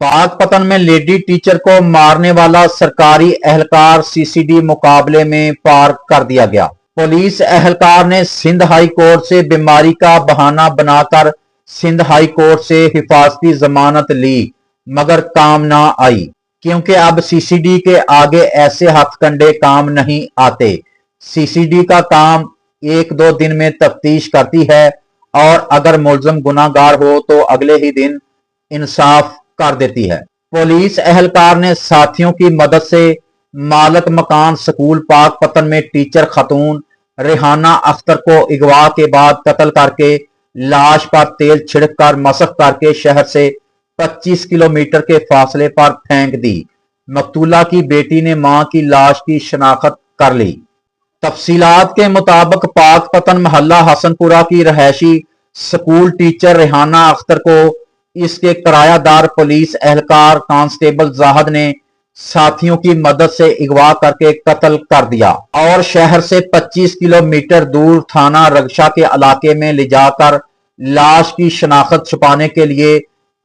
पाक पतन में लेडी टीचर को मारने वाला सरकारी एहलकार सीसीडी मुकाबले में पार कर दिया गया। पुलिस एहलकार ने सिंध हाई कोर्ट से बीमारी का बहाना बनाकर सिंध हाई कोर्ट से हिफाजती जमानत ली, मगर काम ना आई, क्योंकि अब सीसीडी के आगे ऐसे हथकंडे काम नहीं आते। सीसीडी का काम 1-2 दिन में तफ्तीश करती है और अगर मुलजम गुनाहगार हो तो अगले ही दिन इंसाफ कर देती है। पुलिस एहलकार ने साथियों की मदद से मालक मकान स्कूल पाक पतन में टीचर खतून रेहाना अख्तर को अगवा के बाद कत्ल करके लाश पर तेल छिड़क कर मसख करके शहर से 25 किलोमीटर के फासले पर फेंक दी। मकतूला की बेटी ने मां की लाश की शनाख्त कर ली। तफसीलात के मुताबिक पाक पतन मोहल्ला हसनपुरा की रहायशी स्कूल टीचर रेहाना अख्तर को इसके किरायादार पुलिस एहलकार कांस्टेबल जाहिद ने साथियों की मदद से अगवा करके कत्ल कर दिया और शहर से 25 किलोमीटर दूर थाना रगशा के इलाके में ले जाकर लाश की शनाख्त छुपाने के लिए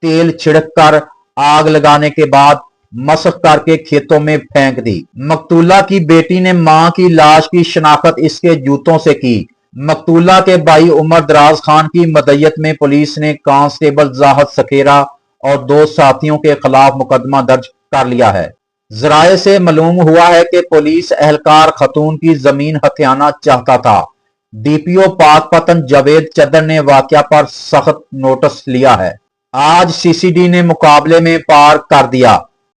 तेल छिड़क कर आग लगाने के बाद मसख करके खेतों में फेंक दी। मकतूला की बेटी ने मां की लाश की शनाख्त इसके जूतों से की। मकतूला के भाई उमर दराज खान की मदयत में पुलिस ने कांस्टेबल जाहिद सकेरा और 2 साथियों के खिलाफ मुकदमा दर्ज कर लिया है। जराये से मालूम हुआ है कि पुलिस एहलकार खतून की जमीन हथियाना चाहता था। डीपीओ पाक पतन जावेद चदर ने वाकया पर सख्त नोटिस लिया है। आज सीसीडी ने मुकाबले में पार कर दिया।